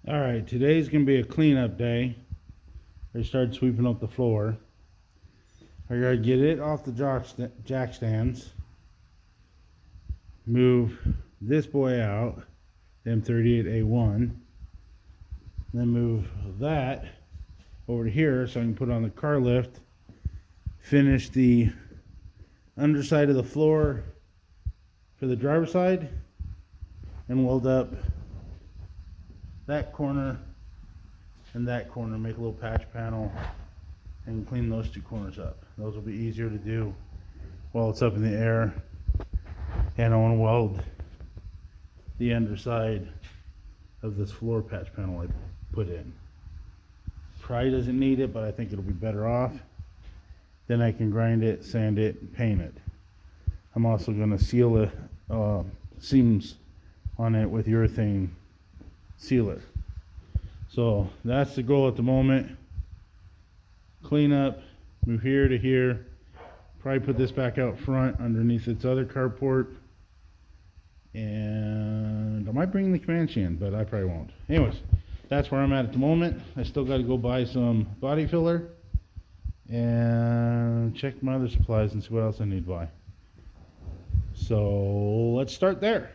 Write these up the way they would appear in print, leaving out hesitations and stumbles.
All right, today's gonna be a cleanup day. I started sweeping up the floor. I gotta get it off the jack stands. Move this boy out, the M151. Then move that over to here so I can put on the car lift. Finish the underside of the floor for the driver's side, and weld up that corner and that corner, make a little patch panel and clean those two corners up. Those will be easier to do while it's up in the air. And I want to weld the underside of this floor patch panel I put in. Probably doesn't need it, but I think it'll be better off. Then I can grind it, sand it, and paint it. I'm also going to seal the seams on it with urethane sealer. So that's the goal at the moment. Clean up, move here to here. Probably put this back out front underneath its other carport. And I might bring the Comanche in, but I probably won't. Anyways, that's where I'm at the moment. I still got to go buy some body filler and check my other supplies and see what else I need to buy. So let's start there.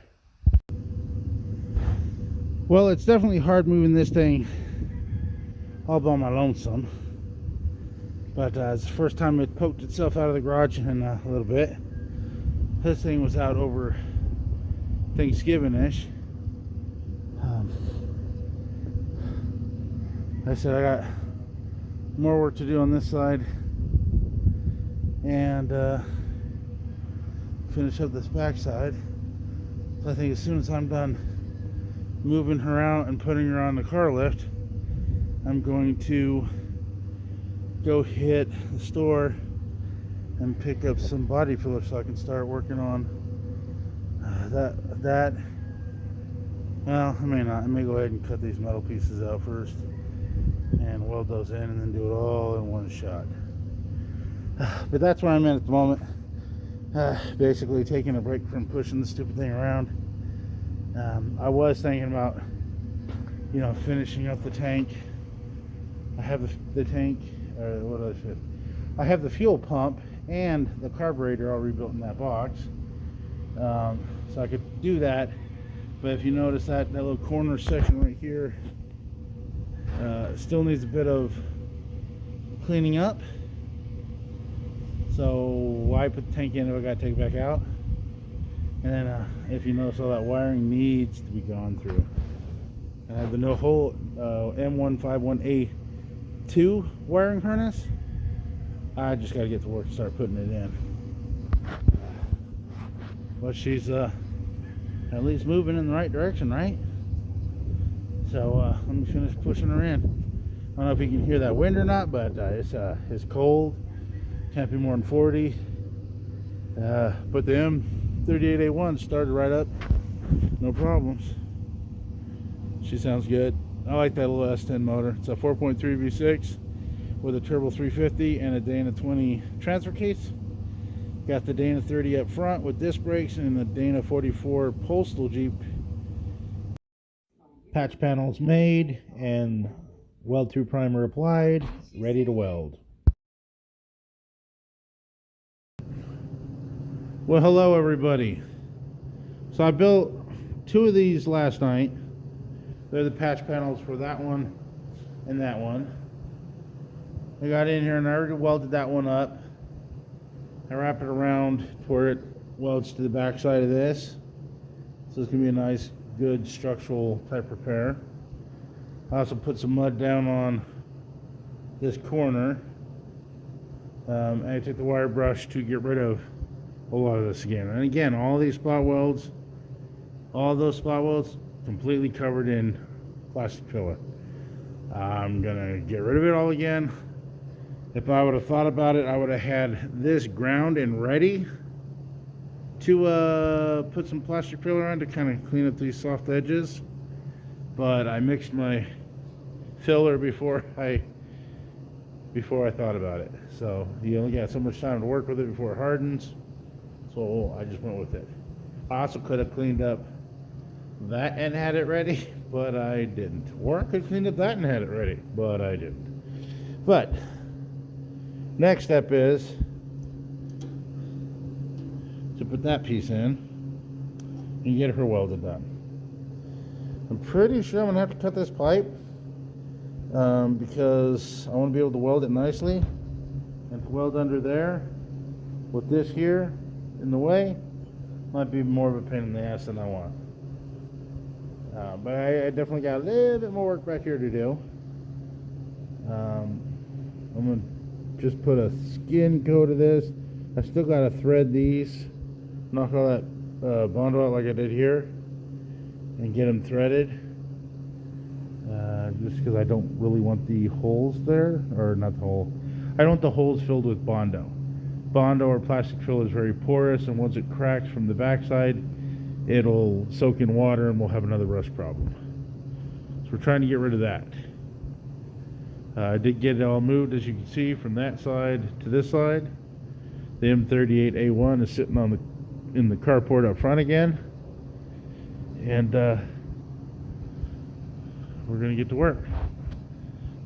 Well, it's definitely hard moving this thing all by my lonesome. But it's the first time it poked itself out of the garage in a little bit. This thing was out over Thanksgiving-ish. I said I got more work to do on this side and finish up this back side. So I think as soon as I'm done moving her out and putting her on the car lift, I'm going to go hit the store and pick up some body filler so I can start working on that. Well, I may not. I may go ahead and cut these metal pieces out first and weld those in and then do it all in one shot. But that's where I'm at the moment. Basically taking a break from pushing the stupid thing around. I was thinking about, finishing up the tank. I have the tank, or what else? I have the fuel pump and the carburetor all rebuilt in that box. So I could do that. But if you notice that little corner section right here still needs a bit of cleaning up. So why put the tank in if I gotta take it back out? And then if you notice, all that wiring needs to be gone through. I have the whole M151A2 wiring harness. I just got to get to work and start putting it in. But she's at least moving in the right direction, right? So let me finish pushing her in. I don't know if you can hear that wind or not, but it's cold. Can't be more than 40. But the M38A1 started right up, no problems. She sounds good. I like that little S10 motor. It's a 4.3 V6 with a turbo 350 and a Dana 20 transfer case. Got the Dana 30 up front with disc brakes and the Dana 44 Postal Jeep. Patch panels made and weld through primer applied, ready to weld. Well, hello everybody. So I built two of these last night. They're the patch panels for that one and that one. I got in here and I already welded that one up. I wrap it around to where it welds to the back side of this. So it's going to be a nice, good structural type repair. I also put some mud down on this corner. And I took the wire brush to get rid of a lot of this again. And again, all these spot welds, all those spot welds, completely covered in plastic filler. I'm gonna get rid of it all again. If I would have thought about it, I would have had this ground and ready to put some plastic filler on to kind of clean up these soft edges. But I mixed my filler before I thought about it. So you only got so much time to work with it before it hardens. So I just went with it. I also could have cleaned up that and had it ready, but I didn't. Or I could clean up that and had it ready, but I didn't. But next step is to put that piece in and get her welded done. I'm pretty sure I'm gonna have to cut this pipe because I want to be able to weld it nicely, and to weld under there with this here in the way might be more of a pain in the ass than I want. But I definitely got a little bit more work back here to do. I'm gonna just put a skin coat of this. I still gotta thread these, knock all that Bondo out like I did here, and get them threaded. Just because I don't really want the holes there, or not the hole. I don't want the holes filled with Bondo. Bondo or plastic fill is very porous, and once it cracks from the backside, it'll soak in water and we'll have another rust problem. So we're trying to get rid of that. I did get it all moved, as you can see, from that side to this side. The M151 is sitting in the carport up front again, and we're gonna get to work.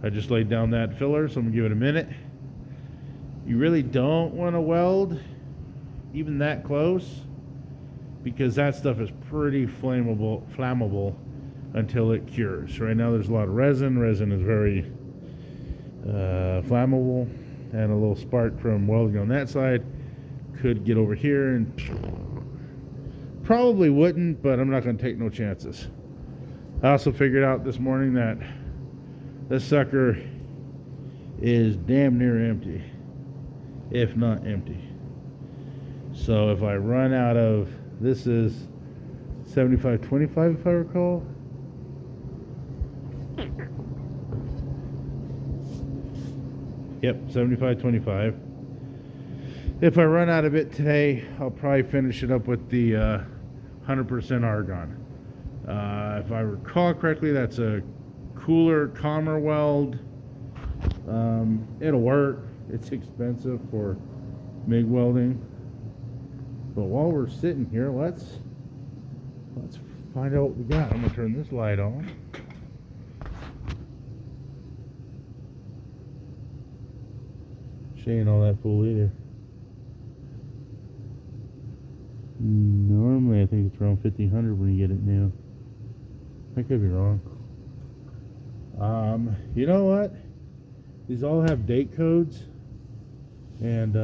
I just laid down that filler, so I'm gonna give it a minute. You really don't want to weld even that close, because that stuff is pretty flammable until it cures. Right now there's a lot of resin. Resin is very flammable, and a little spark from welding on that side could get over here, and probably wouldn't, but I'm not going to take no chances. I also figured out this morning that this sucker is damn near empty, if not empty. So if I run out of, this is 75-25 if I recall. Yep, 75-25. If I run out of it today, I'll probably finish it up with the 100% argon. If I recall correctly, that's a cooler, calmer weld. It'll work. It's expensive for MIG welding. But while we're sitting here, let's find out what we got. I'm gonna turn this light on. She ain't all that full either. Normally I think it's around 1500 when you get it new. I could be wrong. You know what? These all have date codes, and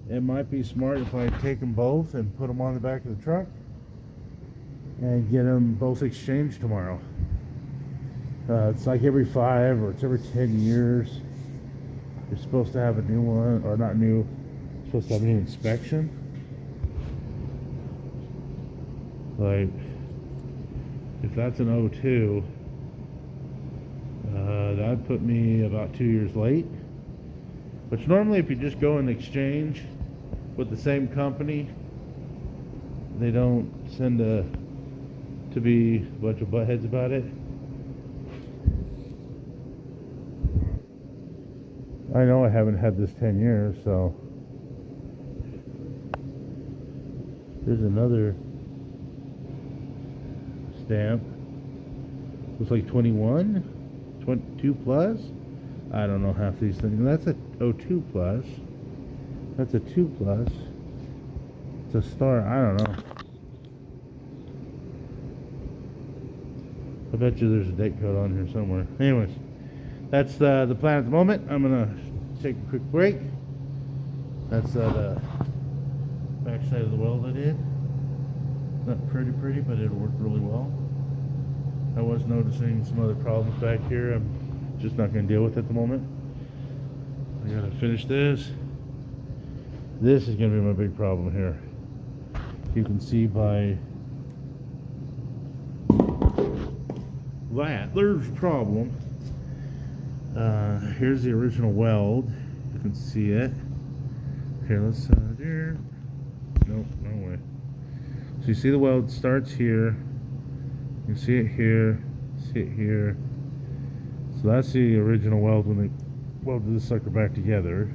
it might be smart if I take them both and put them on the back of the truck and get them both exchanged tomorrow. It's like every 5 or it's every 10 years. You're supposed to have a new one, or not new, you're supposed to have a new inspection. Like, if that's an 02, that'd put me about 2 years late. Which normally if you just go and exchange with the same company, they don't send to be a bunch of buttheads about it. I know I haven't had this 10 years, so there's another stamp. Looks like 21, 22 plus. I don't know half these things. That's a 02 plus. That's a 2 plus. It's a star. I don't know. I bet you there's a date code on here somewhere. Anyways, that's the plan at the moment. I'm gonna take a quick break. That's the back side of the weld I did. Not pretty, but it'll work really well. I was noticing some other problems back here. I'm just not going to deal with it at the moment. I gotta finish this. This is going to be my big problem here. You can see by that, there's a problem. Here's the original weld. You can see it. Okay, let's there. Nope, no way. So you see the weld starts here. You can see it here. See it here. So that's the original weld when they welded this sucker back together.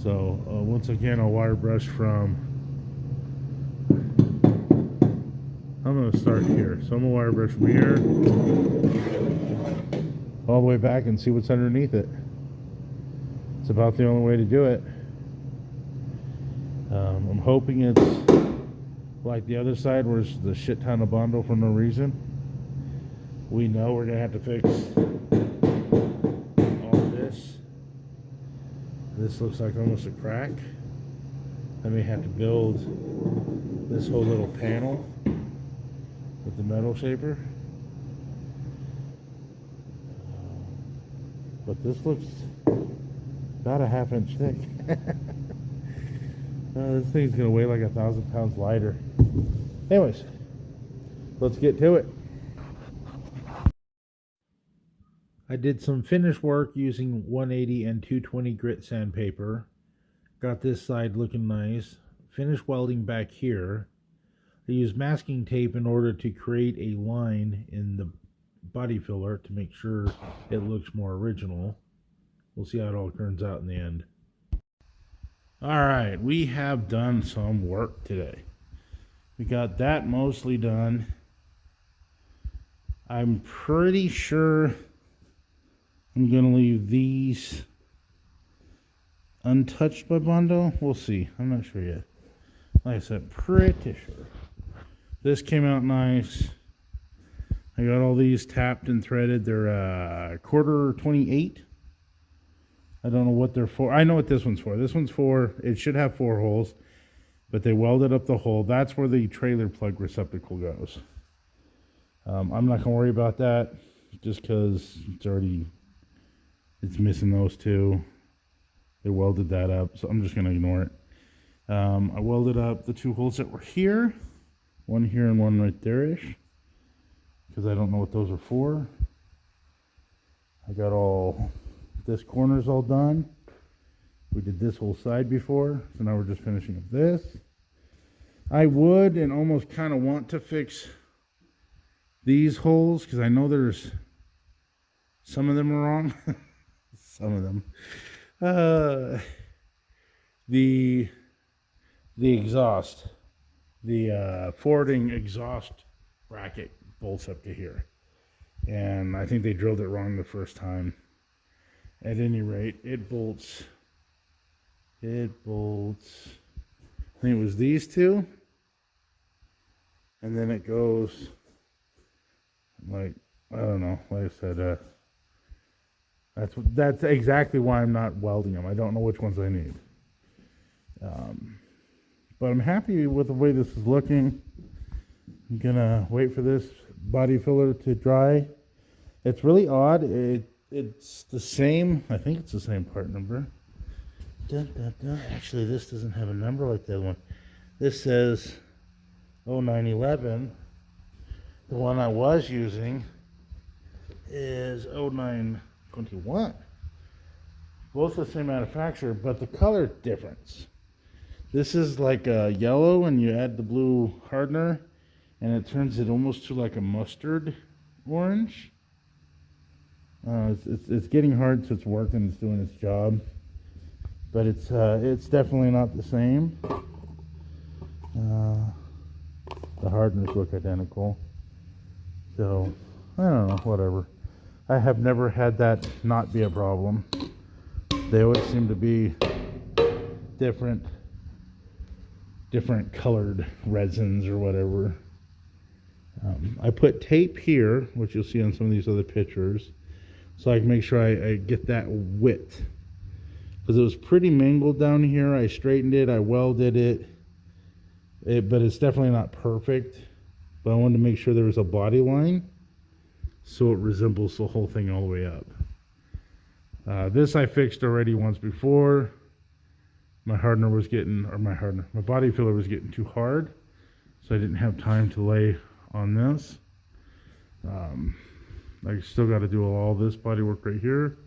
So once again, I'll wire brush from, I'm going to start here. So I'm going to wire brush from here all the way back and see what's underneath it. It's about the only way to do it. I'm hoping it's like the other side where it's the shit ton of Bondo for no reason. We know we're going to have to fix all this. This looks like almost a crack. I may have to build this whole little panel with the metal shaper. But this looks about a ½ inch thick. This thing's gonna weigh like 1,000 pounds lighter. Anyways, let's get to it. I did some finish work using 180 and 220 grit sandpaper. Got this side looking nice. Finished welding back here. I used masking tape in order to create a line in the body filler to make sure it looks more original. We'll see how it all turns out in the end. Alright, we have done some work today. We got that mostly done. I'm pretty sure I'm going to leave these untouched by Bondo. We'll see. I'm not sure yet. Like I said, pretty sure. This came out nice. I got all these tapped and threaded. They're quarter 28. I don't know what they're for. I know what this one's for. This one's for, it should have 4 holes, but they welded up the hole. That's where the trailer plug receptacle goes. I'm not going to worry about that just because it's missing those 2. They welded that up, so I'm just going to ignore it. I welded up the 2 holes that were here. One here and one right there-ish. Because I don't know what those are for. I got all, this corner's all done. We did this whole side before, so now we're just finishing up this. I would and almost kind of want to fix these holes, because I know there's, some of them are wrong. Some of them. The exhaust. The forwarding exhaust bracket bolts up to here, and I think they drilled it wrong the first time. At any rate, it bolts, I think it was these 2, and then it goes like, I don't know, like I said, that's exactly why I'm not welding them. I don't know which ones I need. But I'm happy with the way this is looking. I'm gonna wait for this body filler to dry. It's really odd. It's the same. I think it's the same part number. Actually, this doesn't have a number like the other one. This says 0911. The one I was using is 0921. Both the same manufacturer, but the color difference. This is like a yellow, and you add the blue hardener, and it turns it almost to like a mustard orange. It's getting hard, so it's working. It's doing its job, but it's definitely not the same. The hardeners look identical, so I don't know. Whatever. I have never had that not be a problem. They always seem to be different colored resins or whatever. I put tape here, which you'll see on some of these other pictures, so I can make sure I get that width, because it was pretty mangled down here. I straightened it, I welded it, but it's definitely not perfect. But I wanted to make sure there was a body line so it resembles the whole thing all the way up. This I fixed already once before. My hardener was getting, my body filler was getting too hard, so I didn't have time to lay on this. I still got to do all this body work right here,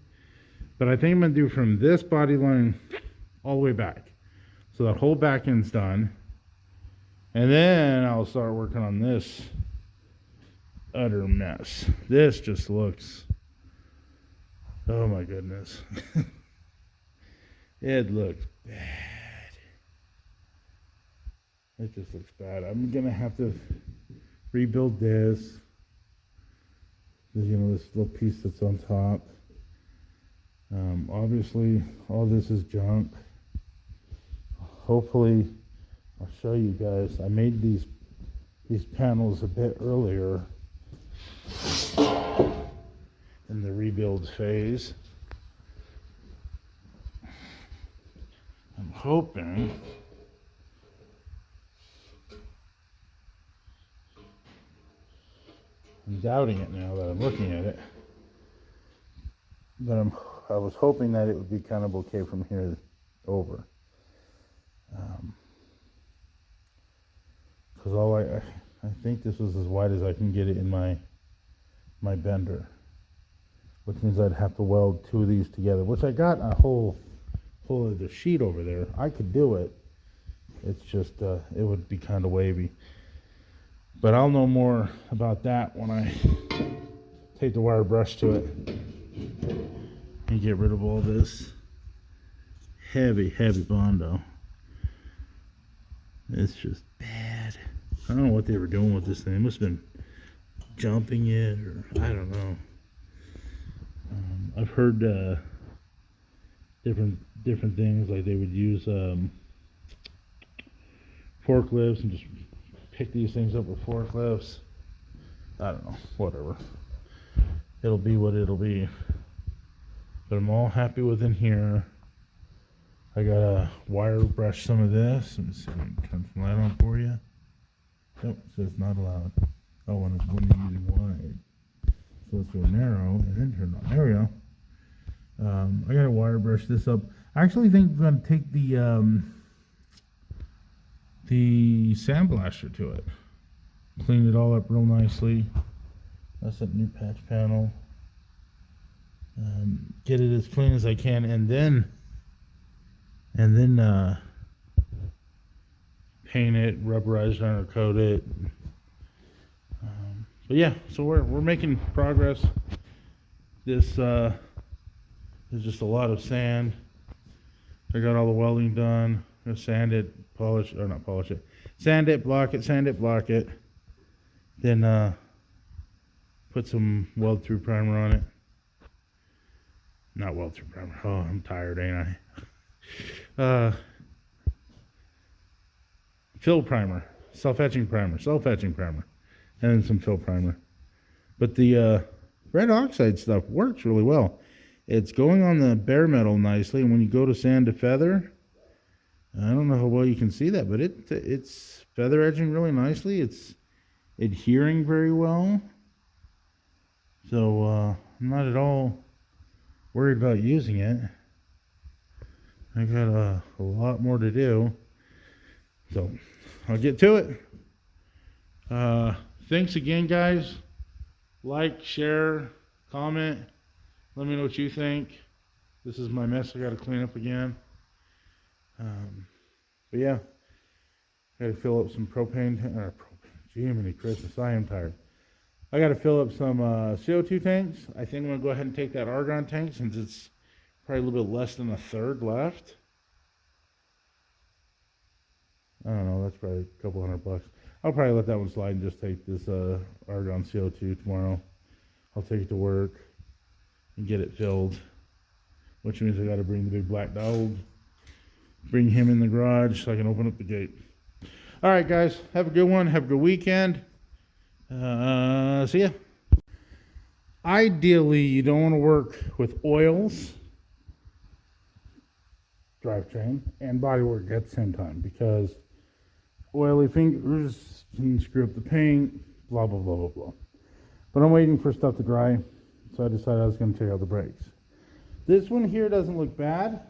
but I think I'm going to do from this body line all the way back, so that whole back end's done, and then I'll start working on this utter mess. This just looks, oh my goodness. It looks bad. It just looks bad. I'm gonna have to rebuild this. You know, this little piece that's on top. Obviously, all this is junk. Hopefully, I'll show you guys. I made these panels a bit earlier in the rebuild phase. I'm hoping I'm doubting it now that I'm looking at it, but I was hoping that it would be kind of okay from here over, because I think this was as wide as I can get it in my bender, which means I'd have to weld two of these together, which I got a whole other sheet over there. I could do it. It's just it would be kind of wavy. But I'll know more about that when I take the wire brush to it and get rid of all this heavy Bondo. It's just bad. I don't know what they were doing with this thing. They must have been jumping it, or I don't know. I've heard different things, like they would use forklifts and just pick these things up with forklifts. I don't know, whatever. It'll be what it'll be. But I'm all happy with in here. I gotta wire brush some of this. Let me see if I can turn some light on for you. Nope, it says not allowed. Oh, when you're using wide. So let's go narrow and then turn it on. There we go. I gotta wire brush this up. I actually think I'm gonna take the sandblaster to it. Clean it all up real nicely. That's that new patch panel. Get it as clean as I can, and then paint it, rubberize it, undercoat it. But yeah, so we're making progress. This is just a lot of sand. I got all the welding done. I'm gonna sand it, polish, or not polish it. Sand it, block it, sand it, block it. Then put some weld through primer on it. Not weld through primer. Oh, I'm tired, ain't I? Fill primer, self-etching primer, and then some fill primer. But the red oxide stuff works really well. It's going on the bare metal nicely, and when you go to sand to feather, I don't know how well you can see that, but it's feather edging really nicely. It's adhering very well. So I'm not at all worried about using it. I got a lot more to do. So I'll get to it. Thanks again, guys. Like, share, comment. Let me know what you think. This is my mess I got to clean up again. But yeah, got to fill up some propane. Jiminy Christmas, I am tired. I got to fill up some CO2 tanks. I think I'm going to go ahead and take that argon tank, since it's probably a little bit less than a third left. I don't know, that's probably a couple $100. I'll probably let that one slide and just take this argon CO2 tomorrow. I'll take it to work and get it filled, which means I got to bring the big black dog, bring him in the garage so I can open up the gate. All right, guys, have a good one. Have a good weekend. See ya. Ideally, you don't want to work with oils, drivetrain, and bodywork at the same time, because oily fingers can screw up the paint, blah, blah, blah, blah, blah. But I'm waiting for stuff to dry, so I decided I was going to take out the brakes. This one here doesn't look bad.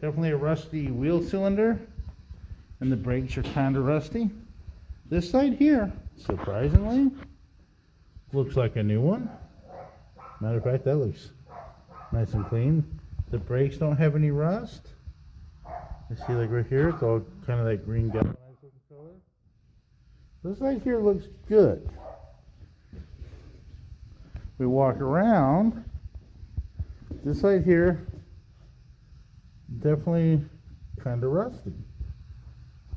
Definitely a rusty wheel cylinder, and the brakes are kind of rusty. This side here, surprisingly, looks like a new one. Matter of fact, that looks nice and clean. The brakes don't have any rust. You see, like right here, it's all kind of like green galvanized looking color. This side here looks good. We walk around. This side here definitely kind of rusty.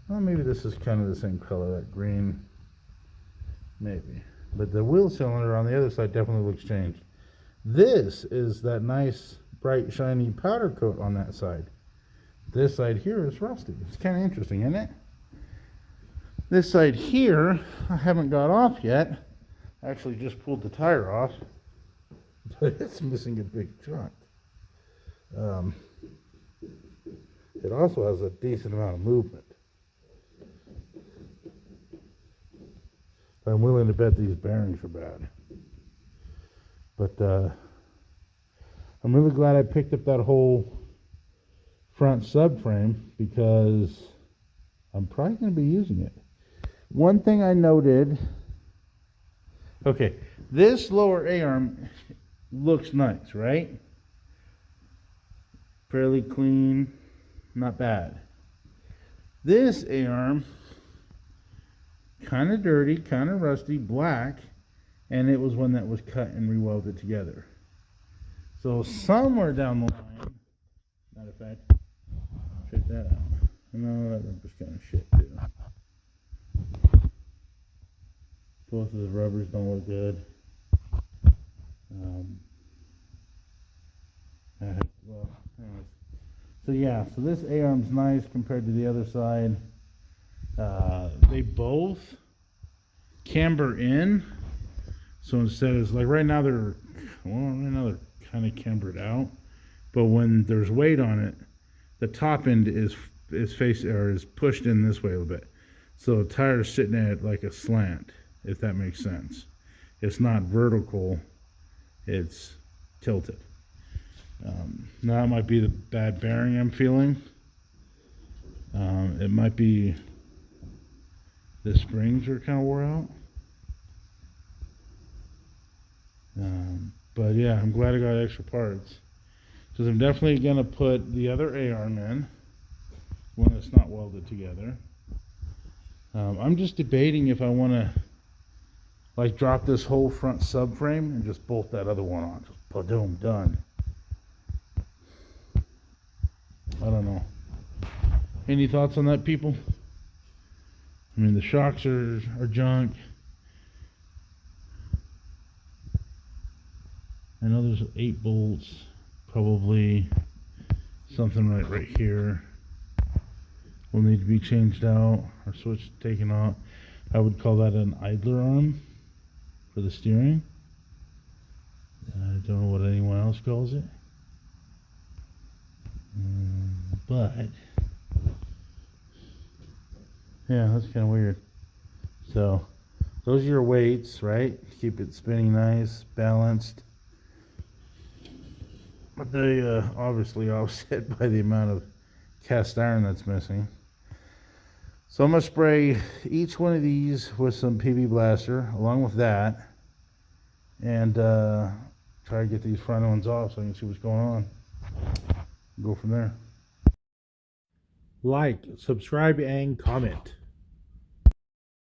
Well, maybe this is kind of the same color, that green, maybe. But the wheel cylinder on the other side definitely looks changed. This is that nice, bright, shiny powder coat on that side. This side here is rusty. It's kind of interesting, isn't it? This side here, I haven't got off yet. I actually just pulled the tire off, but it's missing a big chunk. It also has a decent amount of movement. I'm willing to bet these bearings are bad. But I'm really glad I picked up that whole front subframe because I'm probably going to be using it. One thing I noted, okay, this lower A-arm looks nice, right? Fairly clean, not bad. This A-arm, kind of dirty, kind of rusty, black, and it was one that was cut and re-welded together. So somewhere down the line, matter of fact, check that out. No, that rubber's kind of shit too. Both of the rubbers don't look good. Well, anyways. So yeah, so this A-arm's nice compared to the other side. They both camber in. So instead of, like right now they're kind of cambered out. But when there's weight on it, the top end is pushed in this way a little bit. So the tire's sitting at like a slant, if that makes sense. It's not vertical, it's tilted. Now it might be the bad bearing I'm feeling. It might be the springs are kind of wore out. But yeah, I'm glad I got extra parts. Because I'm definitely going to put the other A-arm in when it's not welded together. I'm just debating if I want to like drop this whole front subframe and just bolt that other one on. Just boom, done. I don't know. Any thoughts on that, people? I mean, the shocks are junk. I know there's 8 bolts, probably something right here will need to be changed out or switch taken out. I would call that an idler arm for the steering. I don't know what anyone else calls it. But yeah, that's kind of weird. So those are your weights, right? Keep it spinning nice, balanced. But they obviously offset by the amount of cast iron that's missing. So I'm going to spray each one of these with some PB Blaster along with that. And try to get these front ones off so I can see what's going on. Go from there. Like, subscribe, and comment.